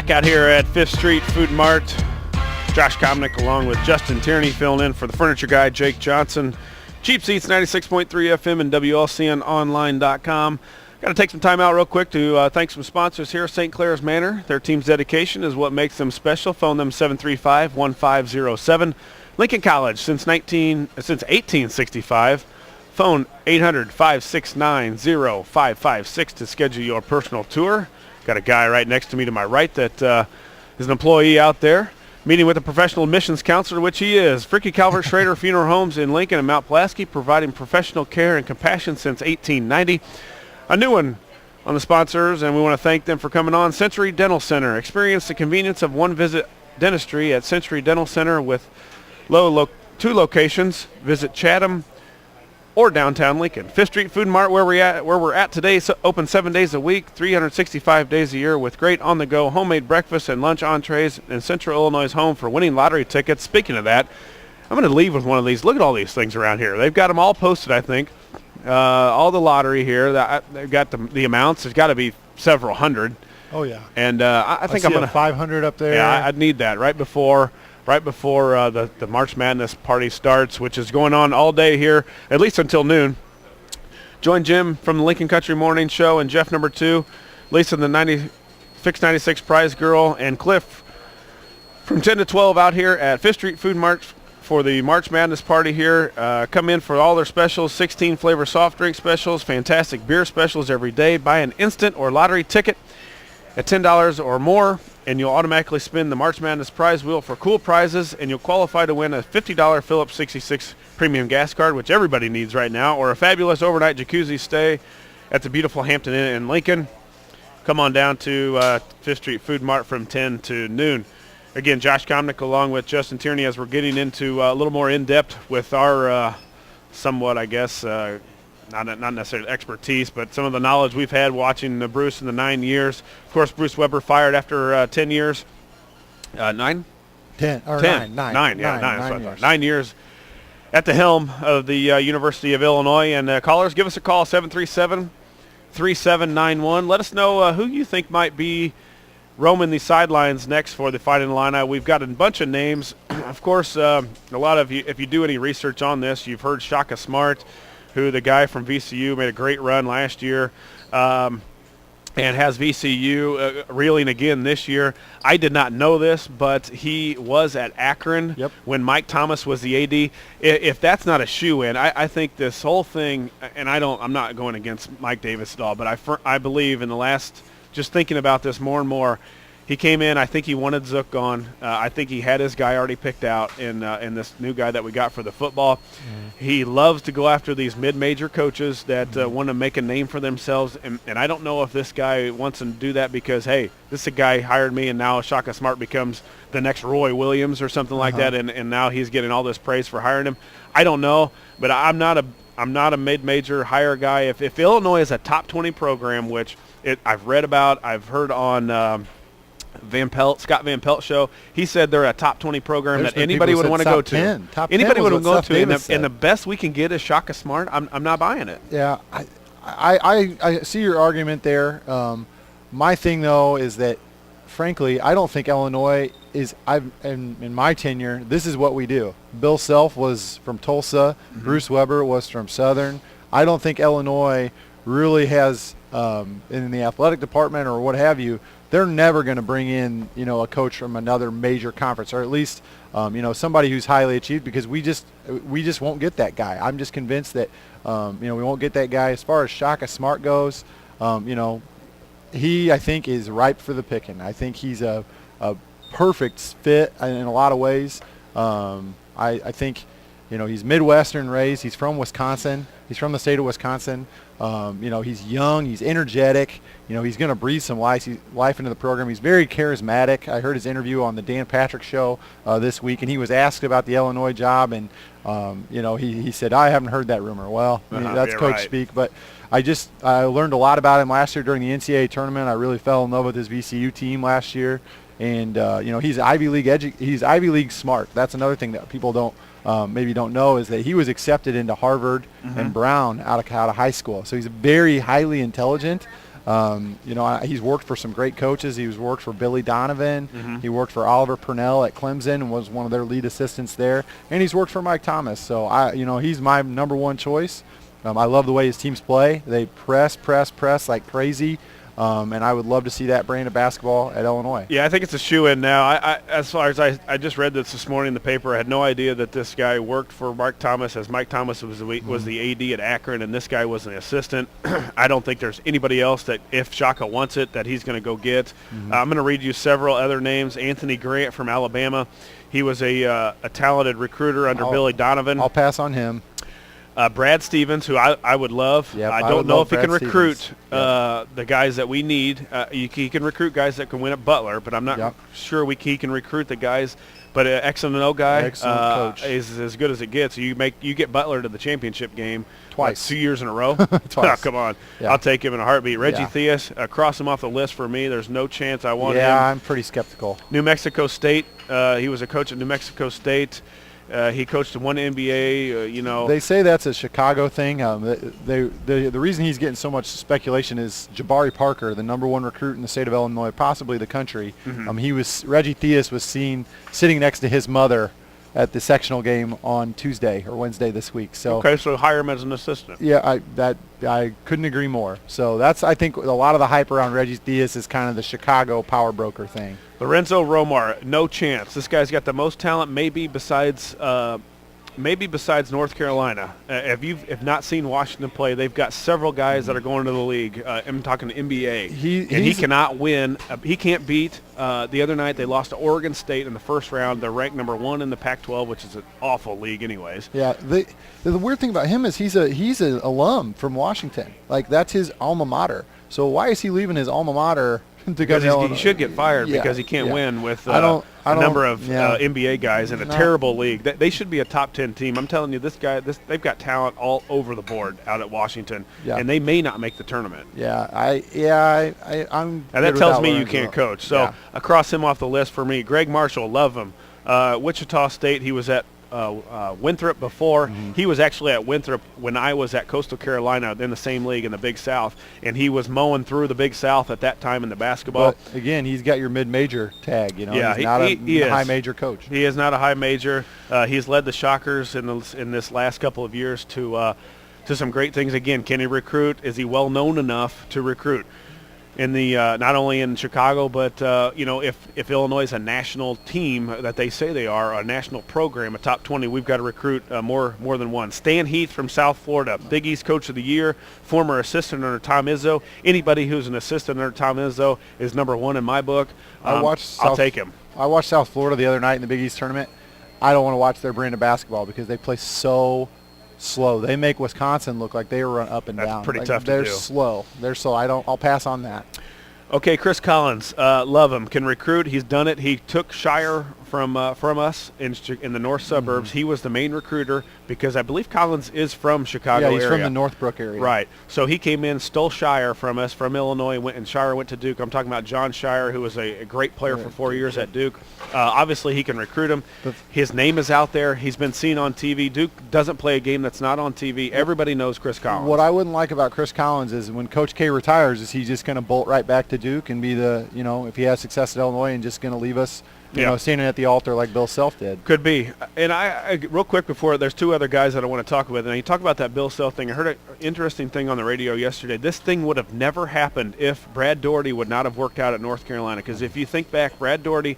Back out here at 5th Street Food Mart. Josh Komnick along with Justin Tierney filling in for the furniture guy, Jake Johnston. Cheap Seats, 96.3 FM and WLCNonline.com. Got to take some time out real quick to thank some sponsors here. St. Clair's Manor. Their team's dedication is what makes them special. Phone them 735-1507. Lincoln College since 1865. Phone 800-569-0556 to schedule your personal tour. Got a guy right next to me to my right that is an employee out there. Meeting with a professional admissions counselor, which he is. Fricky Calvert Schrader Funeral Homes in Lincoln and Mount Pulaski, providing professional care and compassion since 1890. A new one on the sponsors, and we want to thank them for coming on. Century Dental Center. Experience the convenience of one-visit dentistry at Century Dental Center with two locations. Visit Chatham or downtown Lincoln. 5th Street Food Mart, where we're at today, so open 7 days a week, 365 days a year, with great on-the-go homemade breakfast and lunch entrees, and Central Illinois' home for winning lottery tickets. Speaking of that, I'm going to leave with one of these. Look at all these things around here. They've got them all posted, I think. All the lottery here. They've got the amounts. There's got to be several hundred. Oh yeah. And I think I'm going to 500 up there. Yeah, I'd need that right before the March Madness party starts, which is going on all day here, at least until noon. Join Jim from the Lincoln Country Morning Show and Jeff number 2, Lisa the Fix 96 Prize Girl, and Cliff from 10 to 12 out here at 5th Street Food Mart for the March Madness party here. Come in for all their specials, 16 flavor soft drink specials, fantastic beer specials every day. Buy an instant or lottery ticket at $10 or more, and you'll automatically spin the March Madness prize wheel for cool prizes, and you'll qualify to win a $50 Phillips 66 premium gas card, which everybody needs right now, or a fabulous overnight jacuzzi stay at the beautiful Hampton Inn in Lincoln. Come on down to 5th Street Food Mart from 10 to noon. Again, Josh Komnick along with Justin Tierney as we're getting into a little more in-depth with our somewhat, I guess, not necessarily expertise, but some of the knowledge we've had watching Bruce in the 9 years. Of course, Bruce Weber fired after 10 years. 9? 10. Or 10. 9 years. 9 years at the helm of the University of Illinois. And callers, give us a call, 737-3791. Let us know who you think might be roaming the sidelines next for the Fighting Illini. We've got a bunch of names. Of course, a lot of you, if you do any research on this, you've heard Shaka Smart, who the guy from VCU made a great run last year and has VCU reeling again this year. I did not know this, but he was at Akron when Mike Thomas was the AD. If that's not a shoe-in, I think this whole thing, and I'm not going against Mike Davis at all, but I believe in the last – just thinking about this more and more, he came in. I think he wanted Zook gone. I think he had his guy already picked out in this new guy that we got for the football. He loves to go after these mid-major coaches that want to make a name for themselves. And I don't know if this guy wants to do that because, hey, this is a guy hired me, and now Shaka Smart becomes the next Roy Williams or something like that, and now he's getting all this praise for hiring him. I don't know, but I'm not a mid-major hire guy. If Illinois is a top 20 program, which I've read about, I've heard on Scott Van Pelt show, he said they're a top 20 program that anybody would want to go to. Anybody would want to go to, and the best we can get is Shaka Smart. I'm not buying it. Yeah, I see your argument there. My thing, though, is that, frankly, I don't think Illinois is – in my tenure, this is what we do. Bill Self was from Tulsa. Bruce Weber was from Southern. I don't think Illinois really has in the athletic department or what have you, they're never going to bring in, a coach from another major conference, or at least, somebody who's highly achieved, because we just won't get that guy. I'm just convinced that, we won't get that guy. As far as Shaka Smart goes, he, I think, is ripe for the picking. I think he's a perfect fit in a lot of ways. I think, he's Midwestern raised. He's from Wisconsin. He's from the state of Wisconsin. He's young. He's energetic. He's going to breathe some life into the program. He's very charismatic. I heard his interview on the Dan Patrick Show this week, and he was asked about the Illinois job, and he said, I haven't heard that rumor. Well, that's coach speak, but I learned a lot about him last year during the NCAA tournament. I really fell in love with his VCU team last year, and he's Ivy League smart. That's another thing that people don't know, is that he was accepted into Harvard and Brown out of high school. So he's very highly intelligent. He's worked for some great coaches. He's worked for Billy Donovan. Mm-hmm. He worked for Oliver Purnell at Clemson and was one of their lead assistants there. And he's worked for Mike Thomas. So he's my number one choice. I love the way his teams play. They press like crazy. And I would love to see that brand of basketball at Illinois. Yeah, I think it's a shoe-in now. As far as I just read this morning in the paper. I had no idea that this guy worked for Mike Thomas, as Mike Thomas was the AD at Akron, and this guy was an assistant. I don't think there's anybody else that, if Shaka wants it, that he's going to go get. I'm going to read you several other names. Anthony Grant from Alabama. He was a talented recruiter under Billy Donovan. I'll pass on him. Brad Stevens, who I would love. Yep, I don't know if he can recruit Yep. the guys that we need. He can recruit guys that can win at Butler, but I'm not sure he can recruit the guys. But an X&O guy is as good as it gets. You get Butler to the championship game twice, 2 years in a row. Twice. Oh, come on, I'll take him in a heartbeat. Reggie Theus, cross him off the list for me. There's no chance I want him. Yeah, I'm pretty skeptical. New Mexico State. He was a coach at New Mexico State. He coached in one NBA, They say that's a Chicago thing. The reason he's getting so much speculation is Jabari Parker, the number one recruit in the state of Illinois, possibly the country. Reggie Theus was seen sitting next to his mother at the sectional game on Tuesday or Wednesday this week. So okay, so hire him as an assistant. Yeah, I couldn't agree more. So I think a lot of the hype around Reggie Theus is kind of the Chicago power broker thing. Lorenzo Romar, no chance. This guy's got the most talent, maybe besides North Carolina. If you've not seen Washington play, they've got several guys that are going to the league. I'm talking NBA. He cannot win. He can't beat. The other night they lost to Oregon State in the first round. They're ranked number 1 in the Pac-12, which is an awful league anyways. Yeah, the weird thing about him is he's an alum from Washington. Like, that's his alma mater. So why is he leaving his alma mater to go to Illinois? He should get fired because he can't win with a number of NBA guys in a terrible league. They should be a top 10 team. I'm telling you, they've got talent all over the board out at Washington, and they may not make the tournament. I'm. And that tells me you can't coach. So I cross him off the list for me. Greg Marshall, love him. Wichita State, he was at Winthrop before. He was actually at Winthrop when I was at Coastal Carolina in the same league in the Big South, and he was mowing through the Big South at that time in the basketball. But again, he's got your mid-major tag. He's not a high major coach. He is not a high major. He's led the Shockers in this last couple of years to some great things. Again, can he recruit? Is he well known enough to recruit? In the not only in Chicago, but if Illinois is a national team that they say they are, a national program, a top 20, we've got to recruit more than one. Stan Heath from South Florida, Big East Coach of the Year, former assistant under Tom Izzo. Anybody who's an assistant under Tom Izzo is number 1 in my book. I'll take him. I watched South Florida the other night in the Big East tournament. I don't want to watch their brand of basketball because they play so slow. They make Wisconsin look like they run up and down. That's pretty tough to do. They're slow. I'll pass on that. Okay, Chris Collins, love him. Can recruit. He's done it. He took Shire from us in the north suburbs. He was the main recruiter because I believe Collins is from Chicago area. Yeah, he's from the Northbrook area. Right. So he came in, stole Shire from us, from Illinois, and Shire went to Duke. I'm talking about John Shire, who was a great player for 4 years at Duke. Obviously, he can recruit him. His name is out there. He's been seen on TV. Duke doesn't play a game that's not on TV. Everybody knows Chris Collins. What I wouldn't like about Chris Collins is when Coach K retires, is he just going to bolt right back to Duke and be if he has success at Illinois and just going to leave us standing at the altar like Bill Self did. Could be. And I real quick before, there's 2 other guys that I want to talk with. And you talk about that Bill Self thing. I heard an interesting thing on the radio yesterday. This thing would have never happened if Brad Daugherty would not have worked out at North Carolina. Because if you think back, Brad Daugherty,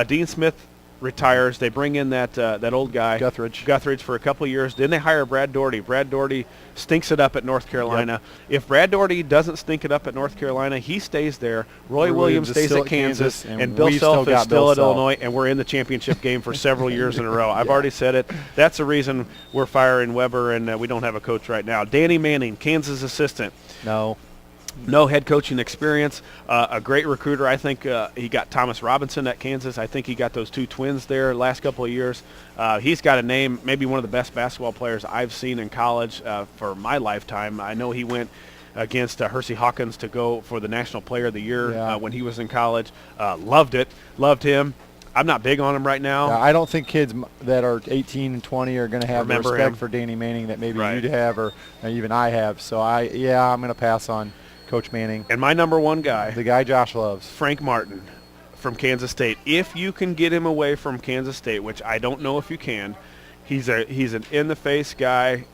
Dean Smith retires. They bring in that old guy, Guthridge, for a couple of years. Then they hire Brad Daugherty. Brad Daugherty stinks it up at North Carolina. If Brad Daugherty doesn't stink it up at North Carolina, he stays there. Roy Williams stays at Kansas, and Bill Self is still at Illinois, and we're in the championship game for several years in a row. I've already said it. That's the reason we're firing Weber, and we don't have a coach right now. Danny Manning, Kansas assistant. No head coaching experience. A great recruiter. I think he got Thomas Robinson at Kansas. I think he got those 2 twins there last couple of years. He's got a name, maybe one of the best basketball players I've seen in college for my lifetime. I know he went against Hersey Hawkins to go for the National Player of the Year when he was in college. Loved him. I'm not big on him right now. I don't think kids that are 18 and 20 are going to have the respect for Danny Manning that maybe you'd have or even I have. So I'm going to pass on Coach Manning. And my number one guy, The guy Josh loves. Frank Martin from Kansas State. If you can get him away from Kansas State, which I don't know if you can, he's an in-the-face guy.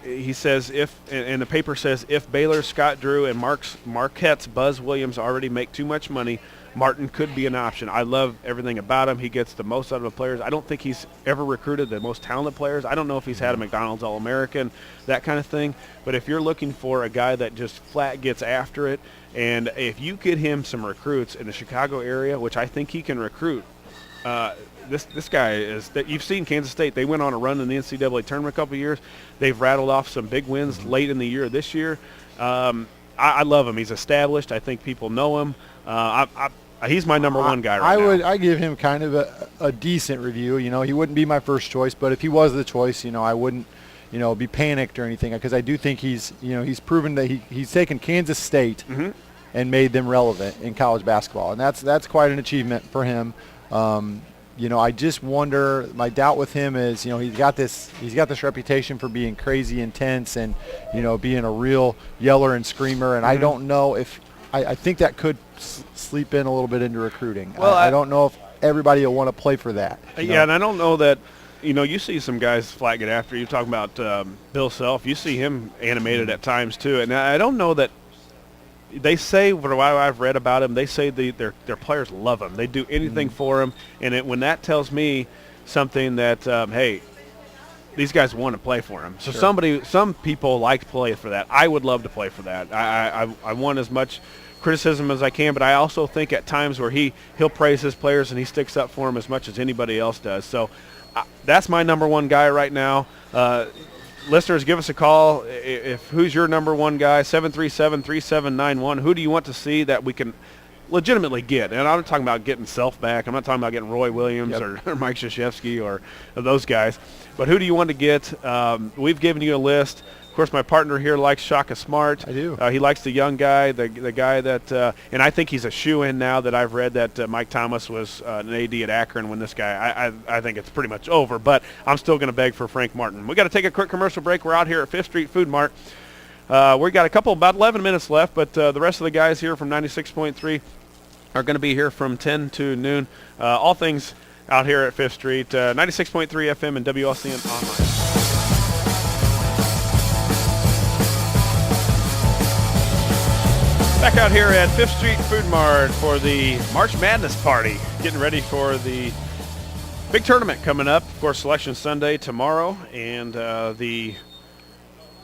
He says and the paper says, if Baylor's Scott Drew and Marquette's Buzz Williams already make too much money, Martin could be an option. I love everything about him. He gets the most out of the players. I don't think he's ever recruited the most talented players. I don't know if he's had a McDonald's All-American, that kind of thing. But if you're looking for a guy that just flat gets after it, and if you get him some recruits in the Chicago area, which I think he can recruit, this guy is that you've seen Kansas State. They went on a run in the NCAA tournament a couple of years. They've rattled off some big wins late in the year this year. I love him. He's established. I think people know him. He's my number one guy right now. I give him kind of a decent review. He wouldn't be my first choice, but if he was the choice, I wouldn't, be panicked or anything, because I do think he's proven that he's taken Kansas State and made them relevant in college basketball, and that's quite an achievement for him. I just wonder. My doubt with him is, he's got this reputation for being crazy intense and, being a real yeller and screamer. And I don't know if I think that could sleep in a little bit into recruiting. Well, I don't know if everybody will want to play for that. Yeah, and I don't know that. You see some guys flag it after. You're talking about Bill Self. You see him animated at times too, and I don't know that. They say, what I've read about him, they say their players love him. They do anything for him, and when that tells me something that, hey, these guys want to play for him. So some people like to play for that. I would love to play for that. I want as much criticism as I can, but I also think at times where he'll praise his players and he sticks up for them as much as anybody else does. So that's my number one guy right now. Listeners, give us a call. Who's your number one guy? 737-3791. Who do you want to see that we can legitimately get? And I'm not talking about getting Self back. I'm not talking about getting Roy Williams or Mike Krzyzewski or those guys. But who do you want to get? We've given you a list. Of course, my partner here likes Shaka Smart. I do. He likes the young guy, the guy that and I think he's a shoe-in now that I've read that Mike Thomas was an AD at Akron when this guy. I think it's pretty much over, but I'm still going to beg for Frank Martin. We got to take a quick commercial break. We're out here at 5th Street Food Mart. We got about 11 minutes left, but the rest of the guys here from 96.3 are going to be here from 10 to noon. All things out here at 5th Street, 96.3 FM and WLCN online. Back out here at 5th Street Food Mart for the March Madness party, getting ready for the big tournament coming up. Of course, Selection Sunday tomorrow, and the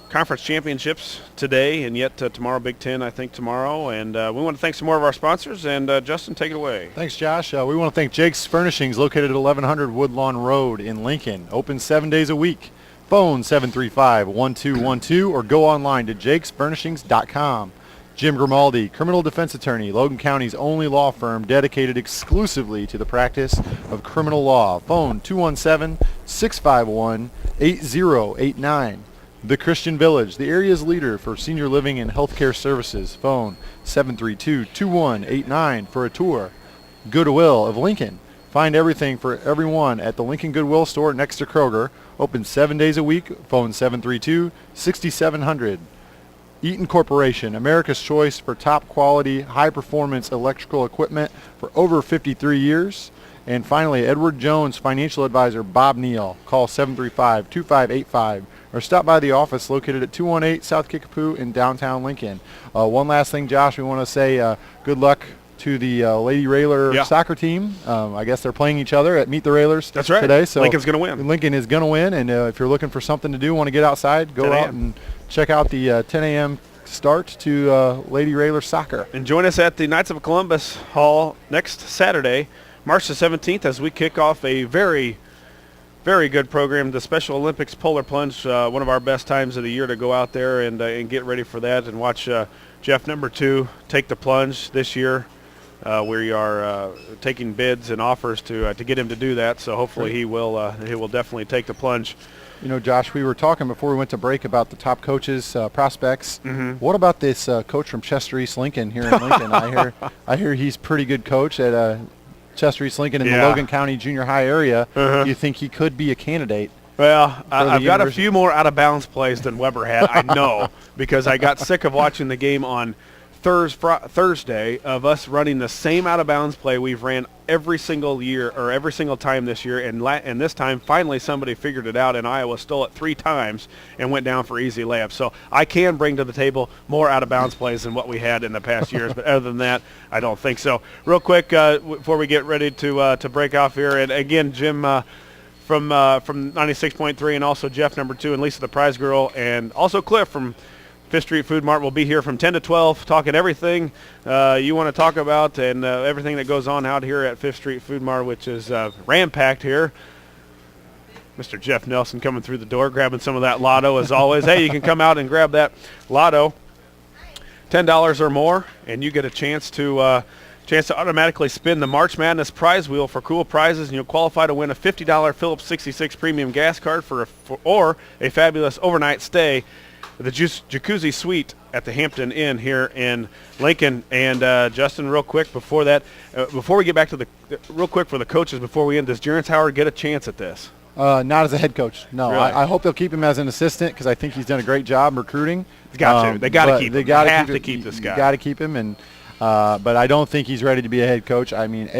conference championships today, and yet tomorrow, Big Ten, I think, tomorrow. And we want to thank some more of our sponsors. And Justin, take it away. Thanks, Josh. We want to thank Jake's Furnishings, located at 1100 Woodlawn Road in Lincoln. Open 7 days a week. Phone 735-1212 or go online to jakesfurnishings.com. Jim Grimaldi, criminal defense attorney, Logan County's only law firm dedicated exclusively to the practice of criminal law. Phone 217-651-8089. The Christian Village, the area's leader for senior living and healthcare services. Phone 732-2189 for a tour. Goodwill of Lincoln. Find everything for everyone at the Lincoln Goodwill store next to Kroger. Open 7 days a week. Phone 732-6700. Eaton Corporation, America's choice for top quality, high performance electrical equipment for over 53 years. And finally, Edward Jones financial advisor Bob Neal. Call 735-2585 or stop by the office located at 218 South Kickapoo in downtown Lincoln. One last thing, Josh, we want to say good luck to the Lady Railer soccer team. I guess they're playing each other at Meet the Railers today. So Lincoln's going to win. Lincoln is going to win, and if you're looking for something to do, want to get outside, go out and check out the 10 a.m. start to Lady Railer soccer. And join us at the Knights of Columbus Hall next Saturday, March the 17th, as we kick off a very, very good program, the Special Olympics Polar Plunge, one of our best times of the year to go out there and get ready for that and watch Jeff number 2 take the plunge this year. We are taking bids and offers to get him to do that, so hopefully he will definitely take the plunge. You know, Josh, we were talking before we went to break about the top coaches, prospects. What about this coach from Chester East Lincoln here in Lincoln? I hear he's pretty good coach at Chester East Lincoln in the Logan County Junior High area. Do you think he could be a candidate Well, I've got a university. few more out-of-bounds plays than Weber had, I know, because I got sick of watching the game on Thursday of us running the same out-of-bounds play we've ran every single year or every single time this year, and this time finally somebody figured it out, and Iowa stole it 3 times and went down for easy layups. So I can bring to the table more out-of-bounds plays than what we had in the past years, but other than that, I don't think so. Real quick, before we get ready to break off here, and again, Jim from 96.3, and also Jeff number 2, and Lisa the Prize Girl, and also Cliff from Fifth Street Food Mart will be here from 10 to 12, talking everything you want to talk about and everything that goes on out here at Fifth Street Food Mart, which is ram-packed here. Mr. Jeff Nelson coming through the door, grabbing some of that lotto as always. Hey, you can come out and grab that lotto, $10 or more, and you get a chance to automatically spin the March Madness prize wheel for cool prizes, and you'll qualify to win a $50 Phillips 66 premium gas card or a fabulous overnight stay the Jacuzzi Suite at the Hampton Inn here in Lincoln. And Justin, real quick before that, before we get back to real quick for the coaches before we end, does Jerrance Howard get a chance at this? Not as a head coach. No, really? I hope they'll keep him as an assistant because I think he's done a great job recruiting. They got to. They got to keep him. They have to keep this guy. Got to keep him, and but I don't think he's ready to be a head coach. I mean,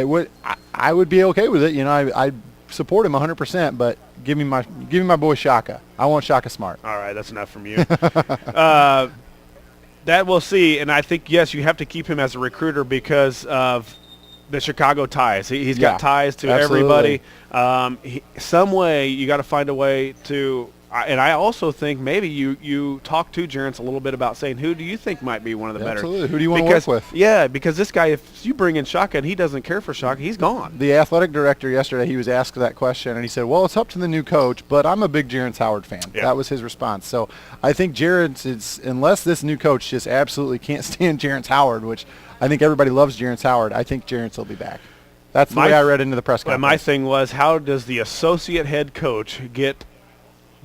I would be okay with it. You know, I support him 100%, but give me my boy Shaka. I want Shaka Smart. All right, that's enough from you. That we'll see, and I think, yes, you have to keep him as a recruiter because of the Chicago ties. He's got ties to absolutely. everybody. Some way you got to find a way to and I also think maybe you talk to Jerrance a little bit about saying, who do you think might be one of the better? Absolutely. Who do you want to work with? Yeah, because this guy, if you bring in Shaka and he doesn't care for Shaka, he's gone. The athletic director yesterday, he was asked that question, and he said, well, it's up to the new coach, but I'm a big Jerrance Howard fan. Yeah. That was his response. So I think Jerrance is, unless this new coach just absolutely can't stand Jerrance Howard, which I think everybody loves Jerrance Howard, I think Jerrance will be back. That's the way I read into the press conference. My thing was, how does the associate head coach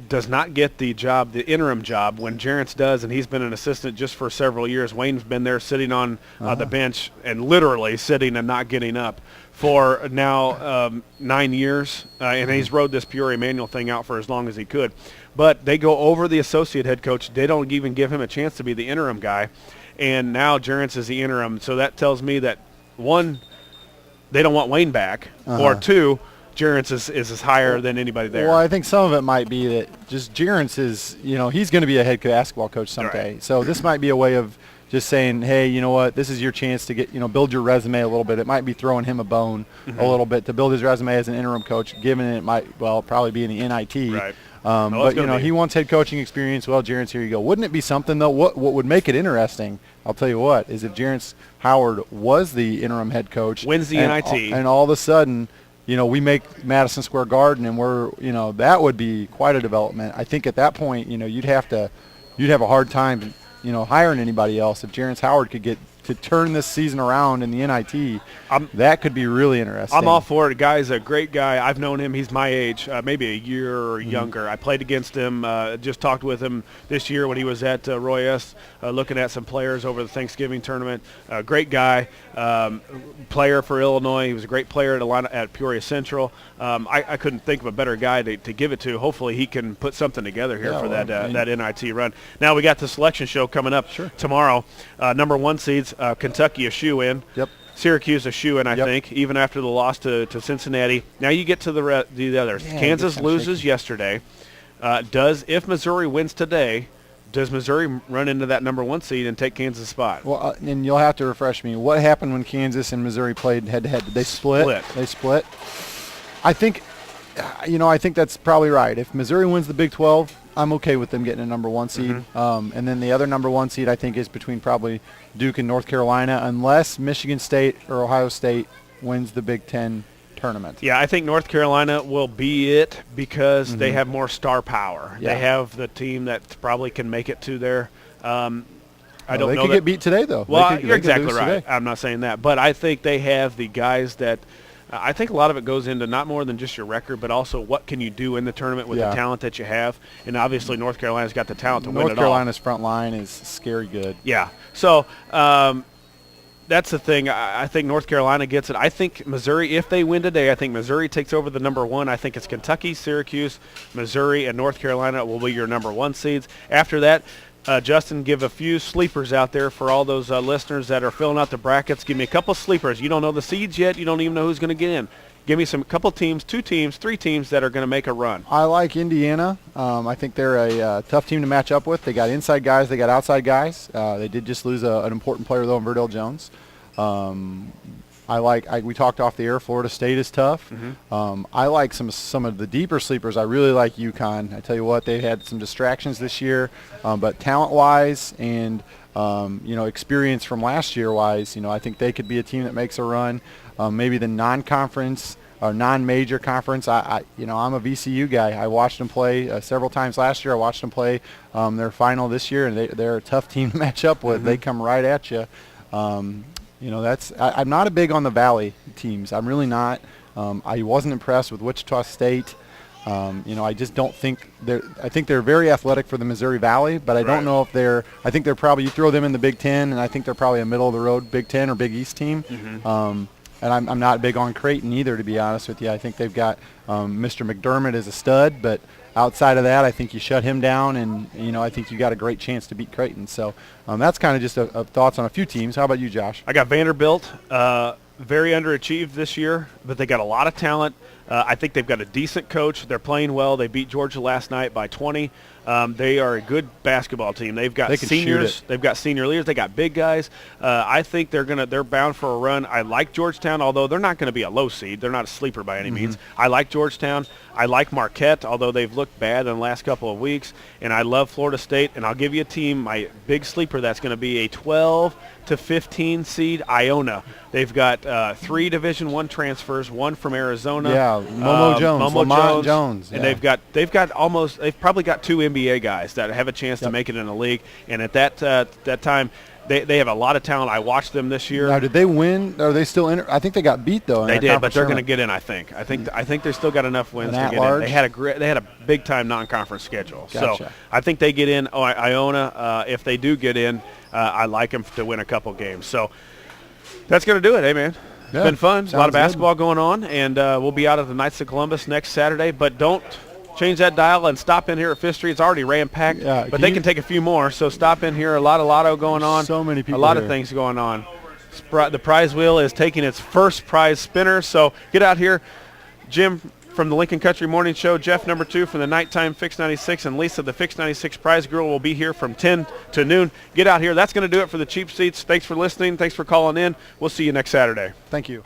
does not get the job, the interim job, when Jerrance does, and he's been an assistant just for several years. Wayne's been there sitting on the bench and literally sitting and not getting up for now 9 years, and he's rode this Peoria manual thing out for as long as he could. But they go over the associate head coach. They don't even give him a chance to be the interim guy, and now Jerrance is the interim. So that tells me that, one, they don't want Wayne back, or two, Jerrance is higher than anybody there. Well, I think some of it might be that just Jerrance is, he's going to be a head basketball coach someday. Right. So this might be a way of just saying, hey, you know what, this is your chance to get, build your resume a little bit. It might be throwing him a bone a little bit to build his resume as an interim coach, given it might, probably be in the NIT. Right. But, he wants head coaching experience. Well, Jerrance, here you go. Wouldn't it be something, though? What would make it interesting, I'll tell you what, is if Jerrance Howard was the interim head coach. Wins the NIT. And all of a sudden, we make Madison Square Garden, and we're, that would be quite a development. I think at that point, you'd have a hard time, hiring anybody else. If Jerrance Howard could get to turn this season around in the NIT, that could be really interesting. I'm all for it. The guy's a great guy. I've known him. He's my age, maybe a year younger. I played against him, just talked with him this year when he was at Roy S., looking at some players over the Thanksgiving tournament. Great guy, player for Illinois. He was a great player at Peoria Central. I couldn't think of a better guy to give it to. Hopefully he can put something together here for that NIT run. Now we got the selection show coming up tomorrow. Number 1 seeds, Kentucky a shoe-in. Yep. Syracuse a shoe-in, I think, even after the loss to Cincinnati. Now you get to the others. Yeah, Kansas loses yesterday. If Missouri wins today, does Missouri run into that number 1 seed and take Kansas' spot? Well, and you'll have to refresh me. What happened when Kansas and Missouri played head-to-head? Did they split? They split. I think, I think that's probably right. If Missouri wins the Big 12, I'm okay with them getting a number 1 seed. And then the other number 1 seed, I think, is between probably Duke and North Carolina, unless Michigan State or Ohio State wins the Big 10 tournament. Yeah, I think North Carolina will be it because they have more star power. Yeah. They have the team that probably can make it to there. I don't know. They could get beat today, though. Well, you're exactly right. I'm not saying that. But I think they have the guys that I think a lot of it goes into not more than just your record, but also what can you do in the tournament with the talent that you have. And obviously North Carolina's got the talent to win it all. North Carolina's front line is scary good. Yeah. So that's the thing. I think North Carolina gets it. I think Missouri, if they win today, I think Missouri takes over the number 1. I think it's Kentucky, Syracuse, Missouri, and North Carolina will be your number 1 seeds. After that, Justin, give a few sleepers out there for all those listeners that are filling out the brackets. Give me a couple sleepers. You don't know the seeds yet. You don't even know who's going to get in. Give me couple teams, 2 teams, 3 teams that are going to make a run. I like Indiana. I think they're a tough team to match up with. They got inside guys. They got outside guys. They did just lose an important player, though, in Verdell Jones. We talked off the air. Florida State is tough. Mm-hmm. I like some of the deeper sleepers. I really like UConn. I tell you what, they had some distractions this year, but talent-wise and experience from last year-wise, I think they could be a team that makes a run. Maybe the non-conference or non-major conference. I'm a VCU guy. I watched them play several times last year. I watched them play their final this year, and they're a tough team to match up with. Mm-hmm. They come right at you. I'm not a big on the Valley teams. I'm really not. I wasn't impressed with Wichita State. I just don't think I think they're very athletic for the Missouri Valley, but I don't know if I think they're probably, you throw them in the Big Ten, and I think they're probably a middle-of-the-road Big Ten or Big East team. Mm-hmm. And I'm not big on Creighton either, to be honest with you. I think they've got Mr. McDermott as a stud, but outside of that, I think you shut him down, and I think you got a great chance to beat Creighton. So that's kind of just a thoughts on a few teams. How about you, Josh? I got Vanderbilt, very underachieved this year, but they got a lot of talent. I think they've got a decent coach. They're playing well. They beat Georgia last night by 20. They are a good basketball team. They've got seniors. They've got senior leaders. They got big guys. I think they're bound for a run. I like Georgetown, although they're not going to be a low seed. They're not a sleeper by any means. I like Georgetown. I like Marquette, although they've looked bad in the last couple of weeks. And I love Florida State. And I'll give you a team, my big sleeper, that's going to be a 12 to 15 seed, Iona. They've got 3 Division I transfers, 1 from Arizona. Yeah, Momo Jones. And they've probably got 2 NBA guys that have a chance to make it in the league. And at that time, they have a lot of talent. I watched them this year. Now, did they win? Are they still in? I think they got beat though. They did, but they're going to get in. I think they still got enough wins to get in. They had a big time non-conference schedule, so I think they get in. Iona, if they do get in, I like them to win a couple games. So that's going to do it. Hey man, it's been fun. A lot of basketball going on, and we'll be out at the Knights of Columbus next Saturday. But don't change that dial and stop in here at Fifth Street. It's already ram-packed, but they can take a few more. So stop in here. A lot of lotto going on. So many people. A lot of things going on. The prize wheel is taking its first prize spinner. So get out here. Jim from the Lincoln Country Morning Show, Jeff number 2 from the Nighttime Fix 96, and Lisa the Fix 96 Prize Girl will be here from 10 to noon. Get out here. That's going to do it for the Cheap Seats. Thanks for listening. Thanks for calling in. We'll see you next Saturday. Thank you.